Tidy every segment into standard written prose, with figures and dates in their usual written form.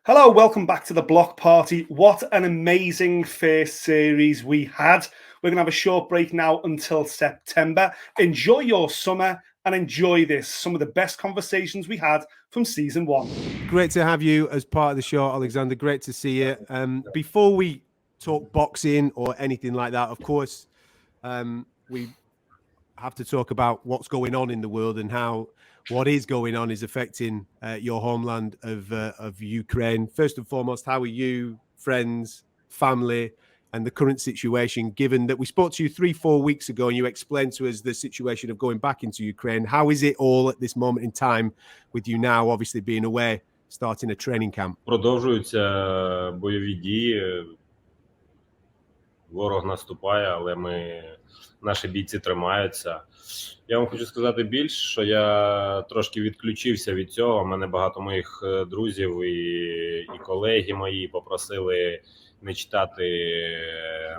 Hello, welcome back to the Block Party. What an amazing first series we had. We're going to have a short break now until September. Enjoy your summer and enjoy this. Some of the best conversations we had from season one. Great to have you as part of the show, Alexander. Great to see you. Before we talk boxing or anything like that, of course, we have to talk about what's going on in the world and how what is going on is affecting your homeland of Ukraine. First and foremost, how are you, friends, family, and the current situation, given that we spoke to you 3-4 weeks ago and you explained to us the situation of going back into Ukraine? How is it all at this moment in time with you now, obviously being away, starting a training camp? Продовжуються бойові дії. Ворог наступає, але наші бійці тримаються. Я вам хочу сказати більше, що я трошки відключився від цього. У мене багато моїх друзів і колеги мої попросили не читати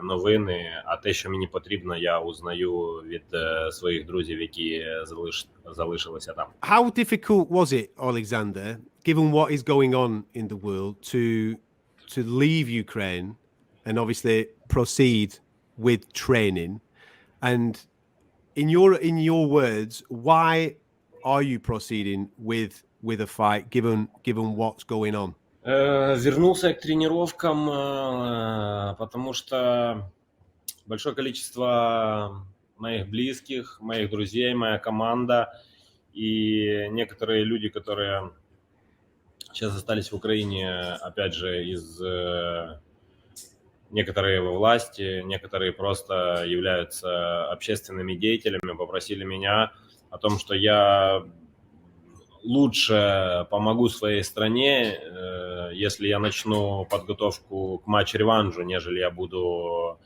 новини, а те, що мені потрібно, я узнаю від своїх друзів, які залишилися там. How difficult was it, Alexander, given what is going on in the world, to leave Ukraine and obviously proceed with training? And in your words, why are you proceeding with a fight, given what's going on? Вернулся к тренировкам, потому что большое количество моих близких, моих друзей, моя команда и некоторые люди, которые сейчас остались в Украине, опять же, из некоторые во власти, некоторые просто являются общественными деятелями, попросили меня о том, что я лучше помогу своей стране, если я начну подготовку к матч-реваншу, нежели я буду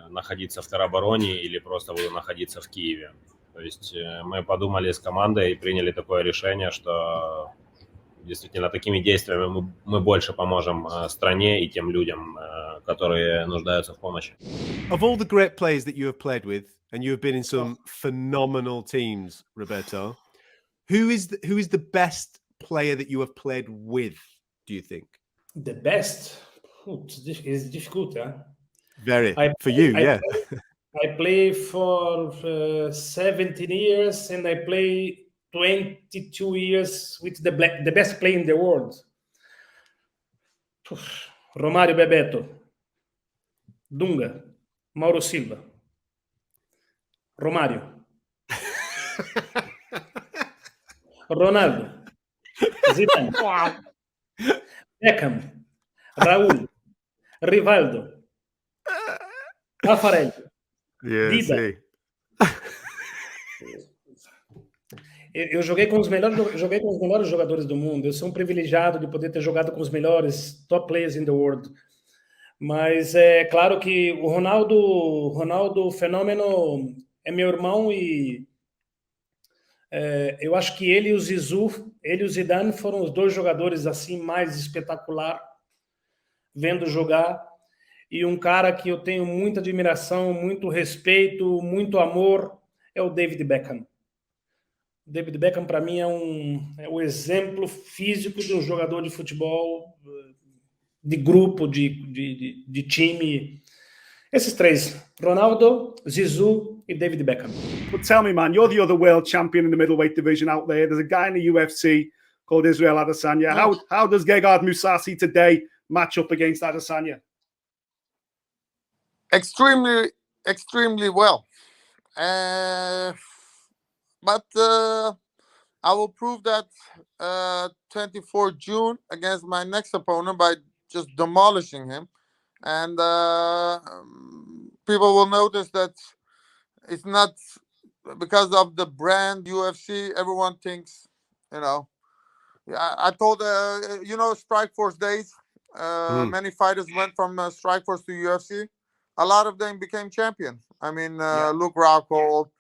находиться в теробороне или просто буду находиться в Киеве. То есть мы подумали с командой и приняли такое решение, что действительно такими действиями мы больше поможем стране и тем людям, которые нуждаются в помощи. Of all the great players that you have played with, and you have been in some phenomenal teams, Roberto, who is the best player that you have played with, do you think? The best? It's difficult, huh? Very. For you, yeah. I play for 17 years and I play 22 years with the best player in the world. Romário Bebeto, Dunga, Mauro Silva, Romário, Ronaldo, Zidane, Beckham, Raul, Rivaldo, Raffarelli, Dida. Eu joguei com os melhores jogadores do mundo. Eu sou um privilegiado de poder ter jogado com os melhores top players in the world. Mas é claro que o Ronaldo Fenômeno é meu irmão e eu acho que ele e o Zizou, ele e o Zidane foram os dois jogadores assim mais espetacular vendo jogar. E um cara que eu tenho muita admiração, muito respeito, muito amor é o David Beckham. David Beckham, para mim, é o exemplo físico de um jogador de futebol, de grupo, de time. Esses três, Ronaldo, Zizou e David Beckham. But tell me, man, you're the other world champion in the middleweight division out there. There's a guy in the UFC called Israel Adesanya. How does Gegard Mousasi today match up against Adesanya? Extremely, extremely well. But I will prove that 24 June against my next opponent by just demolishing him. And people will notice that it's not because of the brand UFC. Everyone thinks, I told, Strikeforce days, many fighters went from Strikeforce to UFC. A lot of them became champions. I mean, Luke Rockhold,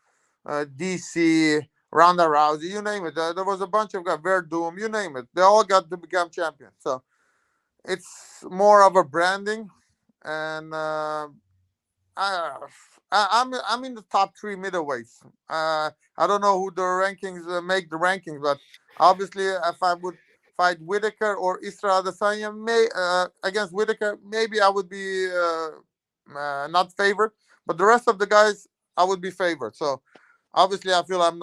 DC, Ronda Rousey, you name it. There was a bunch of guys, Verdum, you name it. They all got to become champions. So it's more of a branding. And I'm in the top 3 middleweights. I don't know who the rankings make the rankings, but obviously if I would fight Whitaker or Isra Adesanya, against Whitaker, maybe I would be not favored, but the rest of the guys I would be favored. So obviously, I feel I'm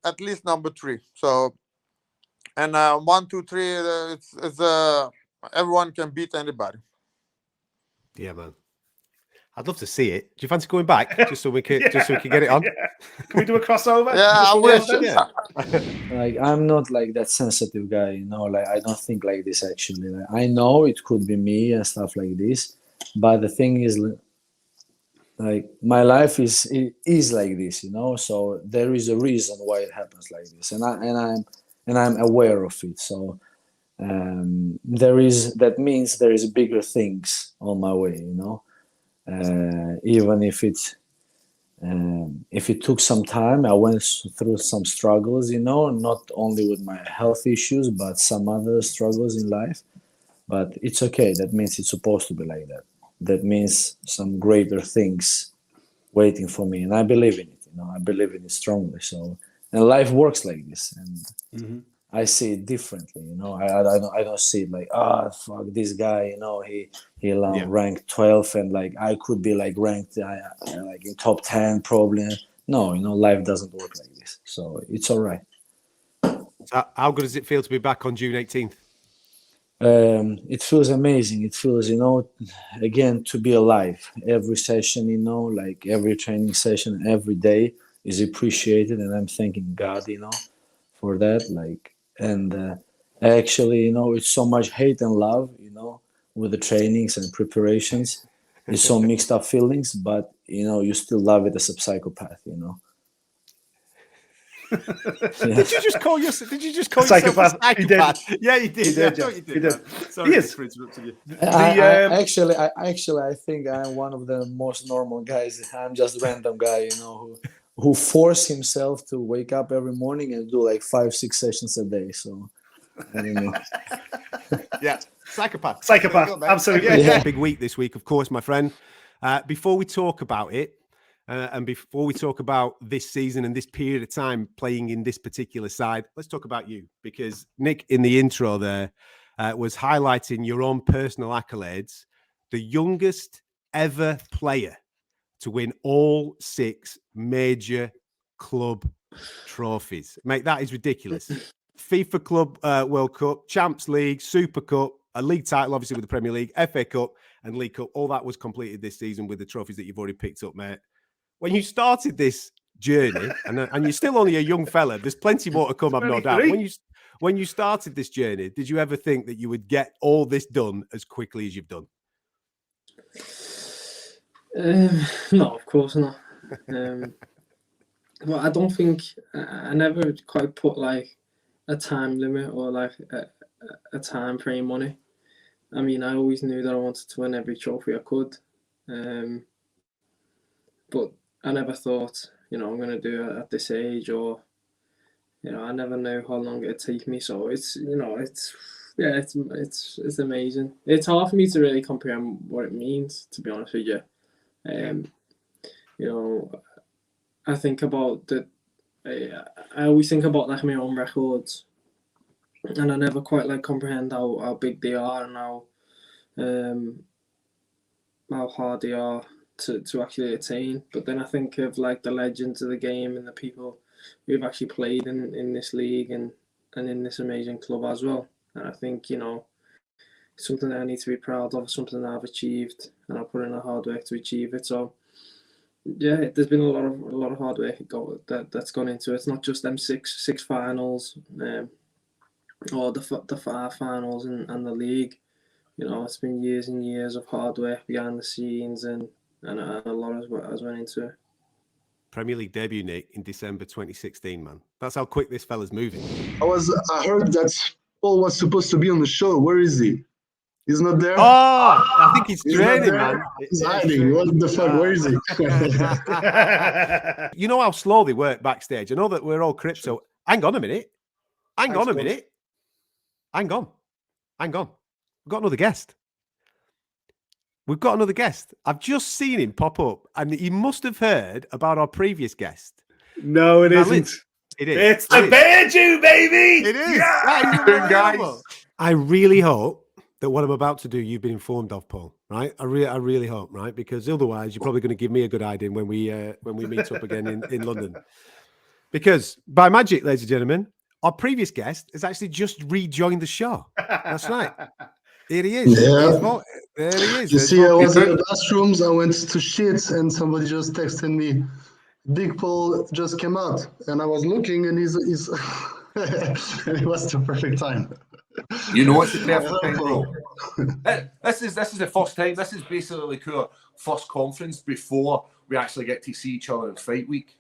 at least number 3. So, and 1, 2, 3, it's everyone can beat anybody. Yeah, man. I'd love to see it. Do you fancy going back just so we can get it on? Can we do a crossover? Yeah, I wish. Yeah. Like, I'm not like that sensitive guy, you know. Like, I don't think like this actually. Like, I know it could be me and stuff like this, but the thing is, like, my life is like this, you know. So there is a reason why it happens like this, and I'm aware of it. So that means there is bigger things on my way, you know. Even if it took some time, I went through some struggles, you know, not only with my health issues, but some other struggles in life. But it's okay. That means it's supposed to be like that. That means some greater things waiting for me, and I believe in it. You know, I believe in it strongly. So, and life works like this, and I see it differently. You know, I don't see it like, fuck this guy. You know, he ranked 12, and like I could be like ranked like in top 10 probably. No, you know, life doesn't work like this. So it's all right. So how good does it feel to be back on June 18th? It feels amazing. It feels, you know, again, to be alive. Every session, you know, like every training session, every day is appreciated, and I'm thanking God, you know, for that. Like, and actually, you know, it's so much hate and love, you know, with the trainings and preparations. It's so mixed up feelings, but you know, you still love it as a psychopath, you know. Did you just call yourself Psychopath? a psychopath? He did. Yeah, you did. He did, I thought yeah. you did. He did. Man. Sorry He is. for interrupting you. I think I'm one of the most normal guys. I'm just a random guy, you know, who force himself to wake up every morning and do like 5-6 sessions a day. So I don't know. Yeah, psychopath. Psychopath, absolutely. Yeah. Big week this week, of course, my friend. Before we talk about it, and before we talk about this season and this period of time playing in this particular side, let's talk about you, because Nick in the intro there was highlighting your own personal accolades. The youngest ever player to win all 6 major club trophies. Mate, that is ridiculous. FIFA Club World Cup, Champs League, Super Cup, a league title, obviously, with the Premier League, FA Cup and League Cup. All that was completed this season with the trophies that you've already picked up, mate. When you started this journey, and you're still only a young fella, there's plenty more to come, I've no doubt. When you started this journey, did you ever think that you would get all this done as quickly as you've done? No, of course not. Well, I don't think I never quite put like a time limit or like a time frame on it. I mean, I always knew that I wanted to win every trophy I could, but I never thought, you know, I'm going to do it at this age, or, you know, I never knew how long it'd take me. So it's, you know, it's amazing. It's hard for me to really comprehend what it means, to be honest with you. You know, I think about I always think about like my own records, and I never quite like comprehend how big they are and how hard they are to actually attain. But then I think of like the legends of the game and the people who've actually played in this league and in this amazing club as well. And I think, you know, it's something that I need to be proud of, something that I've achieved, and I've put in a hard work to achieve it. So yeah, there's been a lot of hard work that's gone into it. It's not just them six finals, or the 5 finals and the league. You know, it's been years and years of hard work behind the scenes, and a lot has went into it. Premier League debut, Nick, in December 2016, man. That's how quick this fella's moving. I heard that Paul was supposed to be on the show. Where is he? He's not there? Oh, I think he's training, man. He's hiding. What the fuck? Where is he? You know how slow they work backstage. I know that we're all crypto. Hang on a minute. Hang on. We've got another guest. I've just seen him pop up, and he must have heard about our previous guest. No, it isn't. It is. It's the Beardew, baby. It is. Yeah! That is unbelievable. I really hope that what I'm about to do, you've been informed of, Paul. Right? I really hope, right? Because otherwise, you're probably going to give me a good idea when we meet up again in London. Because by magic, ladies and gentlemen, our previous guest has actually just rejoined the show. That's right. Here he is. Yeah. There he is. You see, I was in the bathrooms. I went to shit, and somebody just texted me. Big Paul just came out, and I was looking, and he's and it was the perfect time. You know it's the perfect time, bro. This is the first time. This is basically like our first conference before we actually get to see each other in fight week.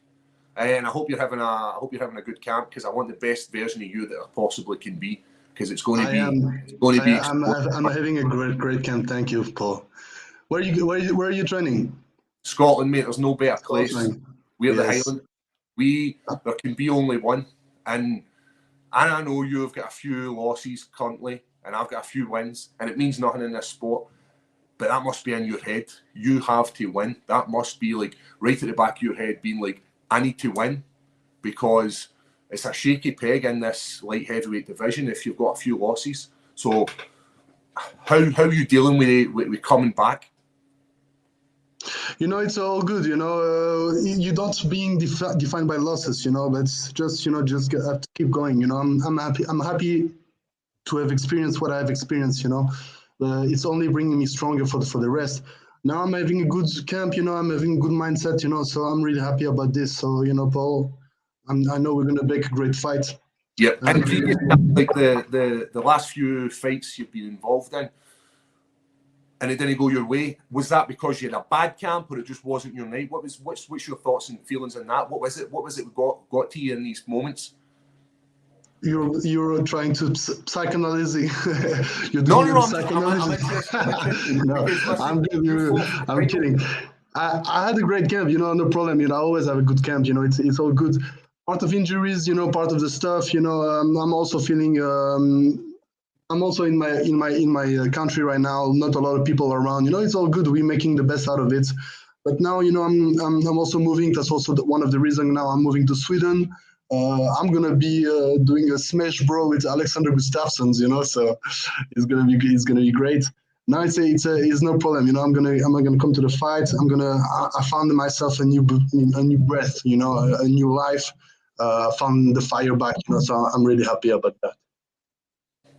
And I hope you're having a good camp, because I want the best version of you that I possibly can be, because it's going to be. I'm having a great camp. Thank you, Paul. Where are you training? Scotland, mate. There's no better place. We're the Yes. Highland. There can be only one, and I know you've got a few losses currently, and I've got a few wins, and it means nothing in this sport. But that must be in your head. You have to win. That must be like right at the back of your head, being like, I need to win, because it's a shaky peg in this light heavyweight division if you've got a few losses. So how are you dealing with coming back? You know, it's all good. You know, you don't being defined by losses. You know, but just have to keep going. You know, I'm happy. I'm happy to have experienced what I've experienced. You know, it's only bringing me stronger for the rest. Now I'm having a good camp. You know, I'm having a good mindset. You know, so I'm really happy about this. So you know, Paul, I know we're gonna make a great fight. Yeah, and like the last few fights you've been involved in, and it didn't go your way. Was that because you had a bad camp, or it just wasn't your night? What's your thoughts and feelings on that? What was it got to you in these moments? You're trying to psychoanalyze. You're doing psychoanalysis. I'm kidding. I had a great camp, you know, no problem. You know, I always have a good camp. You know, it's all good. Part of injuries, you know, part of the stuff. You know, I'm also feeling. I'm also in my country right now. Not a lot of people around. You know, it's all good. We're making the best out of it. But now, you know, I'm also moving. That's also one of the reasons now I'm moving to Sweden. I'm gonna be doing a smash bro with Alexander Gustafsson, you know, so it's gonna be great. Now it's no problem, you know. I'm gonna come to the fight. I found myself a new breath, you know, a new life. Found the fire back, you know. So I'm really happy about that.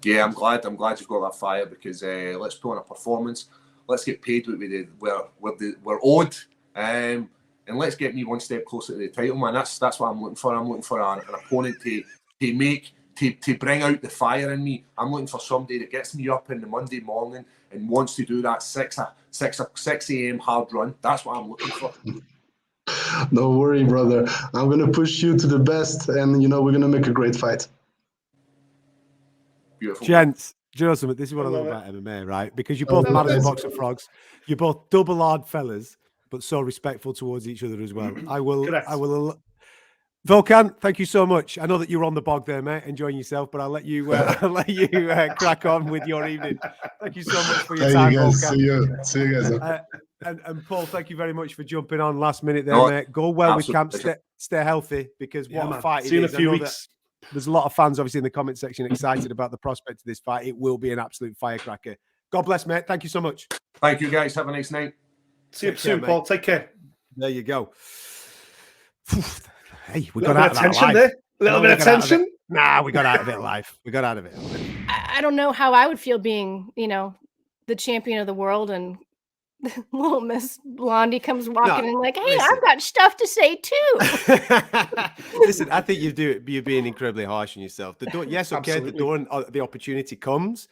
Yeah, I'm glad you've got that fire, because let's put on a performance. Let's get paid what we're owed. And let's get me one step closer to the title, man. That's what I'm looking for. I'm looking for an opponent to bring out the fire in me. I'm looking for somebody that gets me up in the Monday morning and wants to do that 6 a.m. hard run. That's what I'm looking for. Don't worry, brother. I'm gonna push you to the best, and you know we're gonna make a great fight. Beautiful. Gents, do you know something? This is what I love about MMA, right? Because you're both mad as a box of frogs. You're both double hard fellas, but so respectful towards each other as well. I will. Volkan, thank you so much. I know that you're on the bog there, mate, enjoying yourself, but I'll let you crack on with your evening. Thank you so much for your time, Volkan. See you guys. And Paul, thank you very much for jumping on last minute there, mate. Go well with camp. Stay healthy, because what a fight it is. See you in a few weeks. There's a lot of fans, obviously, in the comment section excited about the prospect of this fight. It will be an absolute firecracker. God bless, mate. Thank you so much. Thank you, guys. Have a nice night. See you soon, Paul. Take care. There you go. Hey, we got out of that tension live. there. A little bit of tension. Nah, we got out of it live. We got out of it. I don't know how I would feel being, you know, the champion of the world, and little Miss Blondie comes walking in like, hey, listen, I've got stuff to say too. Listen, I think you're being incredibly harsh on yourself. Yes, okay, the opportunity comes,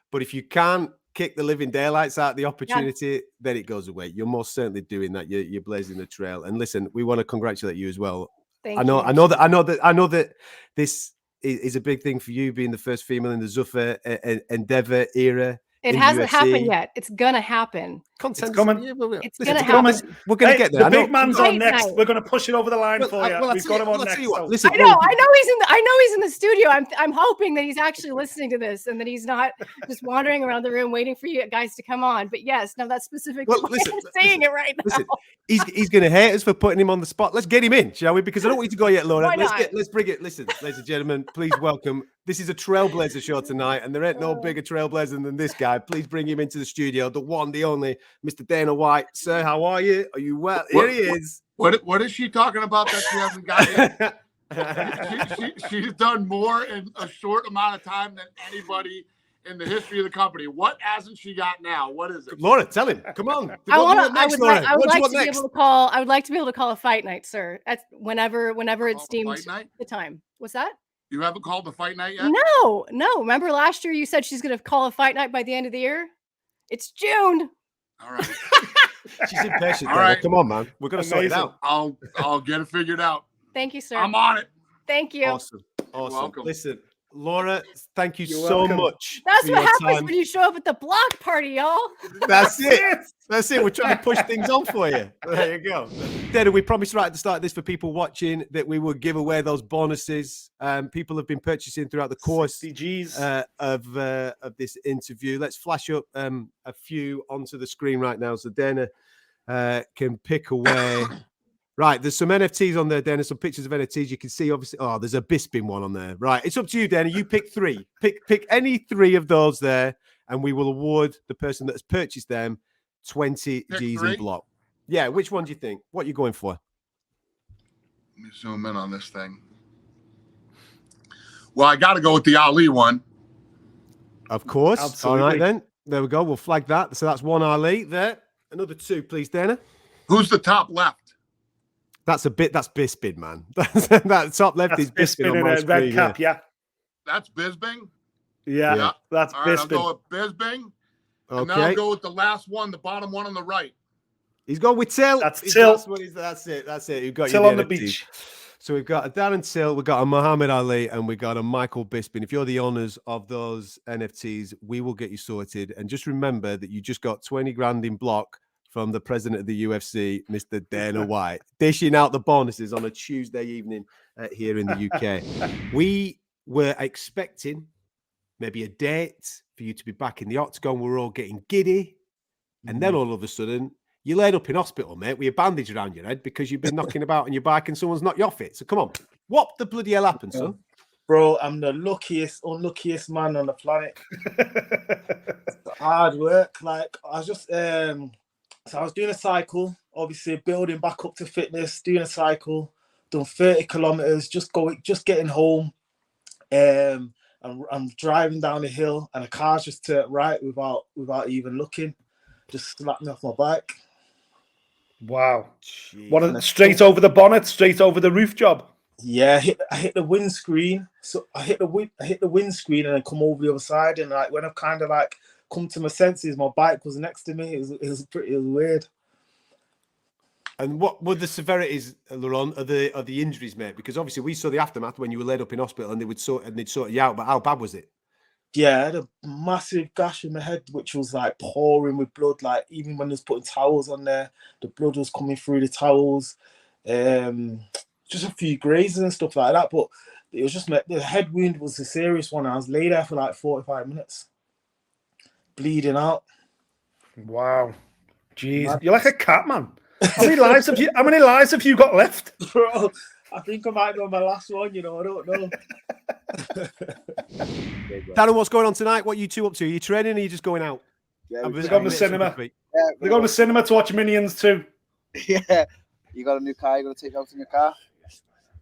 but if you can't kick the living daylights out of the opportunity, then it goes away. You're most certainly doing that. You're blazing the trail. And listen, we want to congratulate you as well. Thank you. I know that this is a big thing for you, being the first female in the Zuffa Endeavor era. It hasn't happened yet. It's gonna happen. Contenders. coming. Yeah, It's listen, gonna coming. happen. we're going to Hey, get there. the I know. big man's Fight on next. night. We're going to push it over the line for you. I'll We've tell got him on I'll next. tell you what, So. listen, I know he's in the studio. I'm hoping that he's actually listening to this and that he's not just wandering around the room waiting for you guys to come on. But yes, no, that's specifically Well, why listen, I'm saying it right now. Listen, he's going to hate us for putting him on the spot. Let's get him in, shall we? Because I don't want you to go yet, Laura. Why not? Let's bring it. Listen, ladies and gentlemen, please welcome. This is a trailblazer show tonight, and there ain't no bigger trailblazer than this guy. Please bring him into the studio, the one, the only, Mr. Dana White. Sir, how are you? Are you well? Here he is. What is she talking about that she hasn't got yet? She's done more in a short amount of time than anybody in the history of the company. What hasn't she got now? What is it? Laura, tell him. Come on. I would like to be able to call a fight night, sir. That's whenever it's deemed the time. What's that? You haven't called the fight night yet? No. Remember last year you said she's going to call a fight night by the end of the year? It's June. All right. She's impatient. All right. Come on, man. We're going to sort it out. I'll get it figured out. Thank you, sir. I'm on it. Thank you. Awesome. Welcome. Listen, Laura, thank you You're so welcome. much. That's for what your happens time. when you show up at the block party, y'all. That's it. That's it. We're trying to push things on for you. There you go. Dana, we promised right at the start of this for people watching that we would give away those bonuses. People have been purchasing throughout the course of this interview. Let's flash up a few onto the screen right now so Dana can pick away. Right, there's some NFTs on there, Dana. Some pictures of NFTs you can see. Obviously, there's a Bisping one on there. Right, it's up to you, Dana. You pick three. Pick any three of those there, and we will award the person that has purchased them 20 G's in block. Yeah, which one do you think? What are you going for? Let me zoom in on this thing. Well, I got to go with the Ali one. Of course. Absolutely. All right, then. There we go. We'll flag that. So that's one Ali there. Another two, please, Dana. Who's the top left? That's Bisping, man. That top left is Bisping on my in a red screen, cap, yeah. That's Bisping? Yeah, that's all right, Bisping. I'll go with Bisping. And Okay. now I'll go with the last one, the bottom one on the right. He's gone with Till. That's Till. That's it. You've got Till your on the NFTs. beach. So we've got a Darren Till, we've got a Muhammad Ali, and we've got a Michael Bisping. If you're the owners of those NFTs, we will get you sorted. And just remember that you just got 20 grand in block from the president of the UFC, Mr. Dana White, dishing out the bonuses on a Tuesday evening here in the UK. We were expecting maybe a date for you to be back in the octagon. We're all getting giddy. And then all of a sudden, you laid up in hospital, mate, with a bandage around your head because you've been knocking about on your bike and someone's knocked you off it. So come on. What the bloody hell happened, son? Bro, I'm the unluckiest man on the planet. Hard work. Like, I was just... So I was doing a cycle, obviously building back up to fitness, doing a cycle, done 30 kilometers, just getting home. I'm driving down the hill and a car just turned right without even looking, just slapped me off my bike. Wow. Straight over the bonnet, straight over the roof job. Yeah, I hit the windscreen. So I hit the windscreen and then come over the other side. And like when I've kind of like come to my senses, my bike was next to me. It was weird. And what were the severities, Laurent, of the injuries, mate? Because obviously we saw the aftermath when you were laid up in hospital and they'd sort you out. But how bad was it? Yeah, I had a massive gash in my head, which was like pouring with blood. Like even when I was putting towels on there, the blood was coming through the towels. Just a few grazes and stuff like that. But it was just the head wound was a serious one. I was laid there for like 45 minutes, bleeding out. Wow, jeez, you're like a cat, man. How many lives have you got left, bro? I think I might be on my last one. I don't know. Darren, what's going on tonight? What are you two up to? Are you training or are you just going out? Yeah, they're going to the cinema. They're going to the cinema to watch Minions too. Yeah. You got a new car? You got to take out in your car?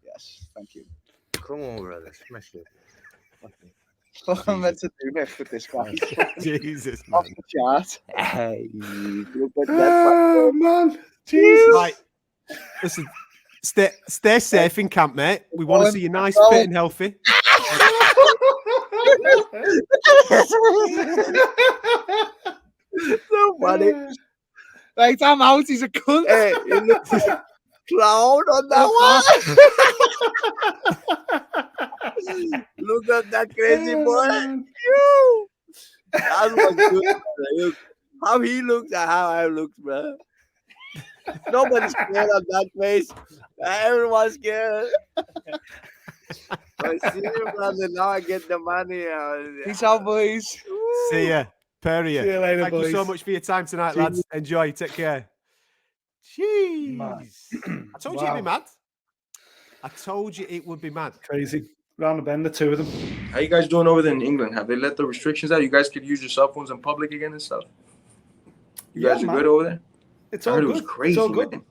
Yes. Thank you. Come on, brother. Smash it. What am I meant to do next with this guy? Jesus, off man. the chart. Hey, oh, man. Jesus. Right. Listen, stay safe in camp, mate. We want to see you nice, fit, and healthy. So funny. Right, I'm out. He's a cunt. Hey, he looks like a clown on that one. Look at that crazy boy. That was good. how he looks and how I look, bro. Nobody's scared of that face. Everyone's scared. I see you, brother. Now I get the money. Peace out, boys. See ya. Perry. See you later, Thank you so boys. much for your time tonight, See lads. you. Enjoy. Take care. Jeez. I told you it'd be mad. I told you it would be mad. Crazy. Round the bend, the two of them. How you guys doing over there in England? Have they let the restrictions out? You guys could use your cell phones in public again and stuff? You guys are man. good over there? It's I all heard good. it was crazy, It's all good. man.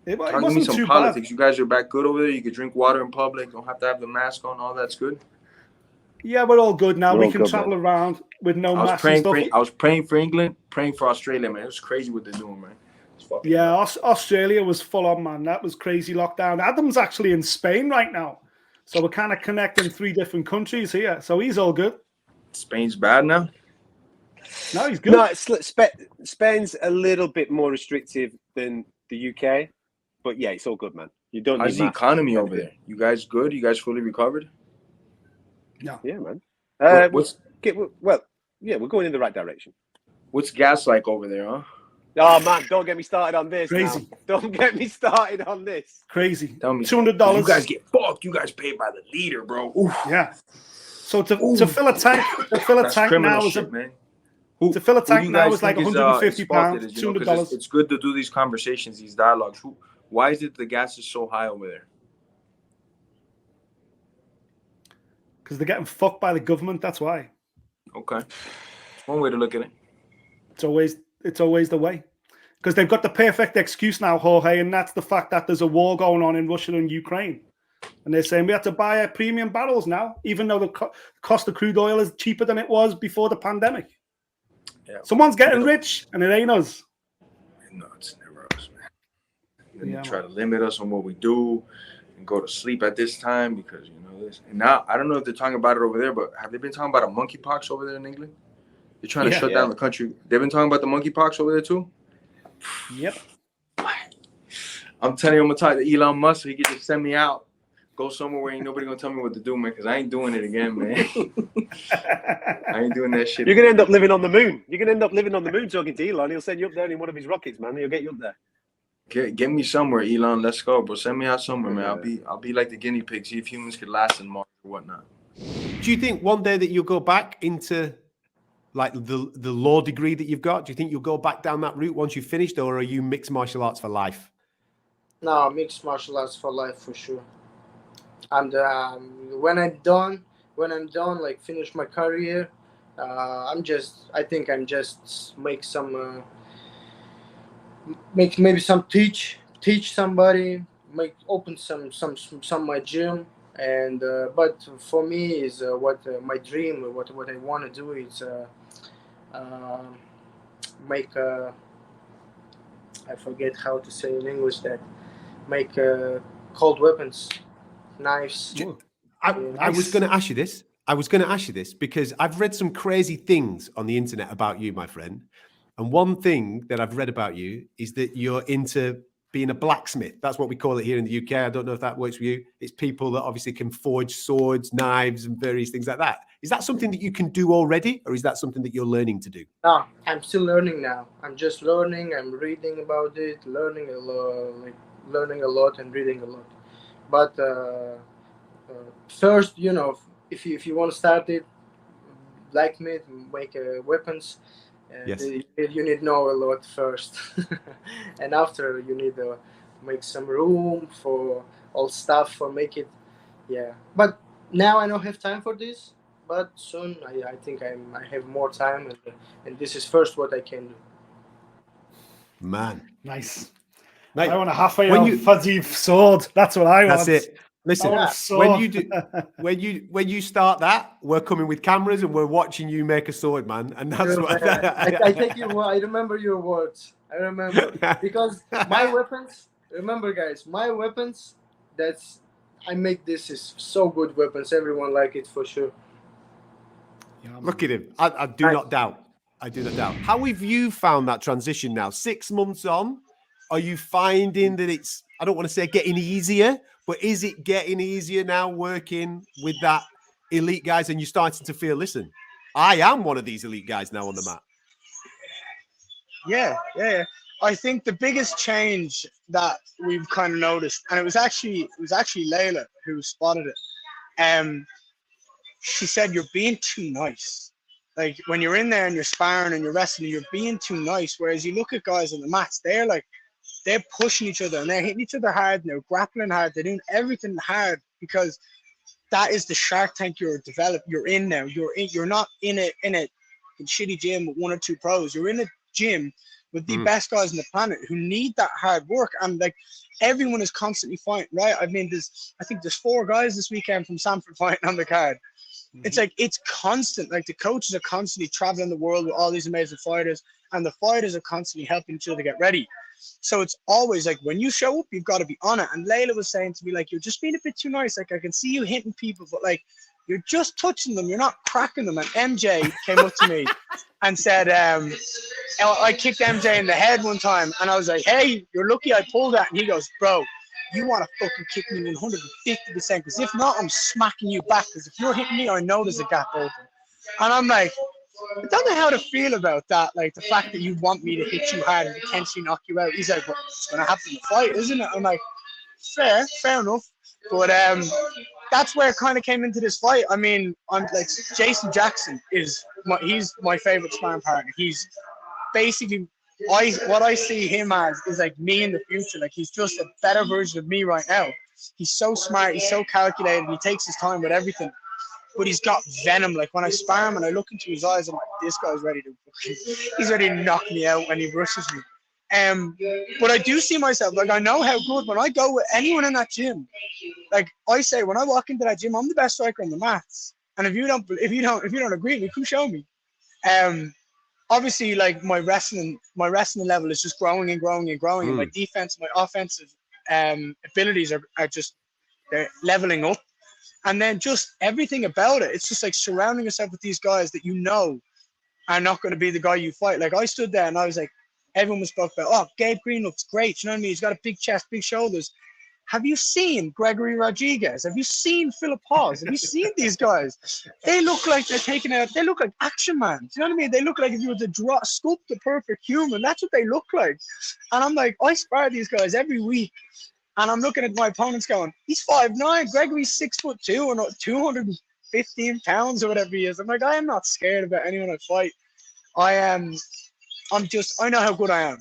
It Talk to me wasn't some too politics. bad. You guys are back good over there? You could drink water in public. Don't have to have the mask on. All that's good? Yeah, we're all good now. We're We all can good, travel man. around with no I was masks and praying stuff. I was praying for England, praying for Australia, man. It was crazy what they're doing, man. It's fucking Yeah, Australia was full on, man. That was crazy lockdown. Adam's actually in Spain right now. So we're kind of connecting 3 different countries here. So he's all good. Spain's bad now? No, he's good. No, Spain's a little bit more restrictive than the UK. But yeah, it's all good, man. You don't How's need the masks. economy over there? You guys good? You guys fully recovered? No. Yeah, man. What's Well, yeah, we're going in the right direction. What's gas like over there, huh? Oh man, don't get me started on this. Crazy. Now. Don't get me started on this. Crazy. Tell me. $200. You guys get fucked. You guys pay by the liter, bro. Oof. Yeah. So to fill a tank, That's criminal shit, man. to fill a Who do tank you now guys is like think £150, fault it is, you know, 'cause $200. it's good to do these conversations, these dialogues. Why is it the gas is so high over there? Because they're getting fucked by the government. That's why. Okay, it's one way to look at it. It's always the way. Because they've got the perfect excuse now, Jorge, and that's the fact that there's a war going on in Russia and Ukraine. And they're saying we have to buy premium barrels now, even though the cost of crude oil is cheaper than it was before the pandemic. Yeah. Someone's getting rich, and it ain't us. No, it's never us, man. And Yeah, they try to limit us on what we do and go to sleep at this time because, you know, this. And now, I don't know if they're talking about it over there, but have they been talking about a monkeypox over there in England? They're trying to shut down the country. They've been talking about the monkeypox over there too? Yep. I'm telling you, I'm going to talk to Elon Musk so he can just send me out. Go somewhere where ain't nobody going to tell me what to do, man, because I ain't doing it again, man. I ain't doing that shit. You're going to end up living on the moon. You're going to end up living on the moon talking to Elon. He'll send you up there in one of his rockets, man. He'll get you up there. Get me somewhere, Elon. Let's go, bro. Send me out somewhere, man. I'll be like the guinea pig. See if humans could last in Mars or whatnot. Do you think one day that you'll go back into like the law degree that you've got? Do you think you'll go back down that route once you've finished, or are you mixed martial arts for life? No, mixed martial arts for life for sure. And when I'm done, like finish my career, I think I'm just make some, make maybe some teach somebody, open some my gym, and but for me is what my dream, what I want to do is make I forget how to say in English that make cold weapons. Knives. I was going to ask you this. I was going to ask you this because I've read some crazy things on the internet about you, my friend. And one thing that I've read about you is that you're into being a blacksmith. That's what we call it here in the UK. I don't know if that works for you. It's people that obviously can forge swords, knives, and various things like that. Is that something that you can do already, or is that something that you're learning to do? No, I'm still learning now. I'm just learning. I'm reading about it, learning a lot and reading a lot. But first, you know, if you want to start it, blacksmith, make weapons, yes. you need to know a lot first. And after, you need to make some room for all stuff for make it. Yeah. But now I don't have time for this. But soon, I think I have more time. And this is first what I can do. Man. Nice. Like, I want a halfway fuzzy sword. That's what I want. That's it. Listen, when you start that, we're coming with cameras and we're watching you make a sword, man. And that's what I take your. I remember your words. I remember because my weapons. Remember, guys, my weapons. I make this is so good weapons. Everyone like it for sure. Look at him. I do not doubt. I do not doubt. How have you found that transition now? 6 months on, are you finding that it's, I don't want to say getting easier, but is it getting easier now working with that elite guys and you're starting to feel, listen, I am one of these elite guys now on the mat? Yeah. I think the biggest change that we've kind of noticed, and it was actually Layla who spotted it. She said you're being too nice. Like when you're in there and you're sparring and you're wrestling, you're being too nice. Whereas you look at guys on the mats, they're pushing each other and they're hitting each other hard and they're grappling hard. They're doing everything hard because that is the Shark Tank you're in now. You're not in a shitty gym with one or two pros. You're in a gym with the best guys on the planet who need that hard work. And like everyone is constantly fighting, right? I mean, I think there's 4 guys this weekend from Sanford fighting on the card. It's like it's constant. Like the coaches are constantly traveling the world with all these amazing fighters, and the fighters are constantly helping each other to get ready. So it's always like when you show up, you've got to be on it. And Layla was saying to me, like, you're just being a bit too nice. Like, I can see you hitting people, but like, you're just touching them. You're not cracking them. And MJ came up to me and said, I kicked MJ in the head one time. And I was like, hey, you're lucky I pulled that. And he goes, bro, you want to fucking kick me 150%. Because if not, I'm smacking you back. Because if you're hitting me, I know there's a gap open. And I'm like, I don't know how to feel about that. Like the fact that you want me to hit you hard and potentially knock you out. He's like, well, it's going to happen in the fight, isn't it? I'm like, fair enough. But that's where it kind of came into this fight. I mean, I'm like Jason Jackson he's my favorite sparring partner. He's basically what I see him as is like me in the future. Like he's just a better version of me right now. He's so smart. He's so calculated. He takes his time with everything. But he's got venom. Like when I spar him and I look into his eyes, I'm like, this guy's he's ready to knock me out when he rushes me. But I do see myself, like I know how good when I go with anyone in that gym. Like I say, when I walk into that gym, I'm the best striker on the mats. And if you don't agree with me, come show me. Obviously, like my wrestling level is just growing and growing and growing. And my defense, my offensive abilities are just they're leveling up. And then just everything about it, it's just like surrounding yourself with these guys that you know are not going to be the guy you fight. Like I stood there and I was like, everyone was spoke about, oh, Gabe Green looks great. You know what I mean? He's got a big chest, big shoulders. Have you seen Gregory Rodriguez? Have you seen Philip Hawes? Have you seen these guys? They look like they look like action man. Do you know what I mean? They look like if you were to sculpt the perfect human, that's what they look like. And I'm like, I spar these guys every week. And I'm looking at my opponents going, he's 5'9", Gregory's 6'2" and 215 pounds or whatever he is. I'm like, I am not scared about anyone I fight. I know how good I am.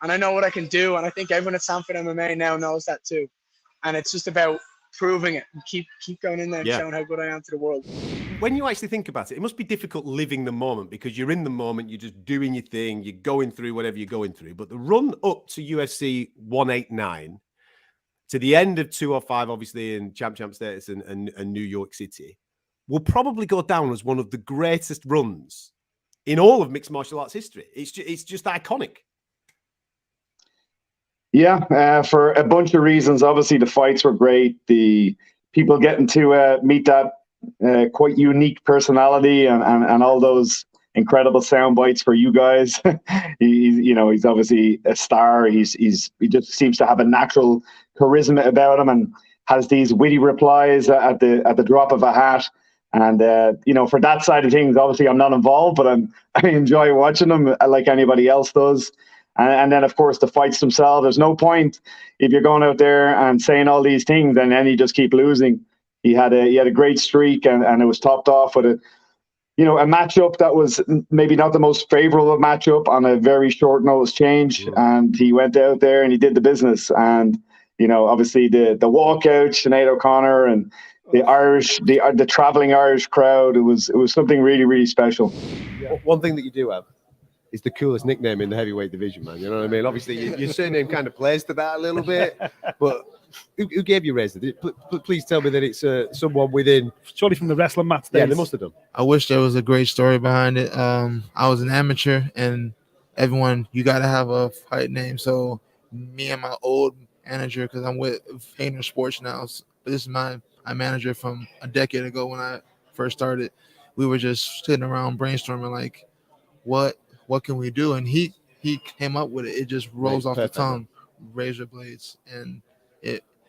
And I know what I can do. And I think everyone at Sanford MMA now knows that too. And it's just about proving it and keep going in there and showing how good I am to the world. When you actually think about it, it must be difficult living the moment because you're in the moment, you're just doing your thing, you're going through whatever you're going through. But the run up to UFC 189, to the end of 205, obviously in champ status and New York City, will probably go down as one of the greatest runs in all of mixed martial arts history. It's just iconic. Yeah, for a bunch of reasons. Obviously, the fights were great. The people getting to meet that quite unique personality and all those incredible sound bites for you guys. He's obviously a star. He just seems to have a natural charisma about him and has these witty replies at the drop of a hat. And for that side of things, obviously I'm not involved, but I enjoy watching them like anybody else does. And then of course the fights themselves. There's no point if you're going out there and saying all these things and then you just keep losing. He had a great streak and it was topped off with a matchup that was maybe not the most favorable matchup on a very short notice change. And he went out there and he did the business. And, obviously the walkout, Sinead O'Connor and the Irish, the traveling Irish crowd, it was something really, really special. Yeah. One thing that you do have is the coolest nickname in the heavyweight division, man. You know what I mean? Obviously your surname kind of plays to that a little bit, but who gave you Razor? Please tell me that it's someone within. Surely from the wrestling match days. Yeah, they must have done. I wish there was a great story behind it. I was an amateur, and you got to have a fight name. So me and my old manager, because I'm with Hayner Sports now, but this is my manager from a decade ago when I first started. We were just sitting around brainstorming, like, what can we do? And he came up with it. It just rolls off the tongue, razor blades, and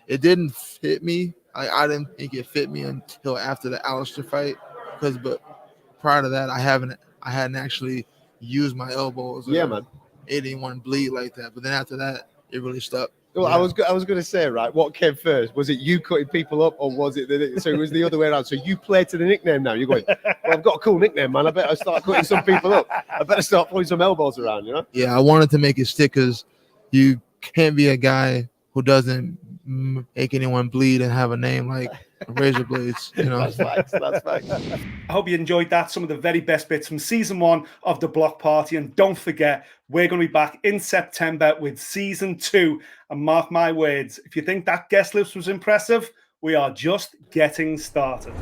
it didn't fit me. I didn't think it fit me until after the Alistair fight, but prior to that, I hadn't actually used my elbows. Yeah, man. made anyone bleed like that. But then after that, it really stuck. Well, Yeah. I was going to say, right, what came first? Was it you cutting people up, or was it so it was the other way around? So you play to the nickname now. You're going, well, I've got a cool nickname, man. I better start cutting some people up. I better start throwing some elbows around, you know? Yeah, I wanted to make it stick because you can't be a guy who doesn't make anyone bleed and have a name like Razor Blades. You know, That's facts. That's facts. I hope you enjoyed that. Some of the very best bits from season 1 of the Block Party. And don't forget, we're going to be back in September with season 2. And mark my words, if you think that guest list was impressive, we are just getting started.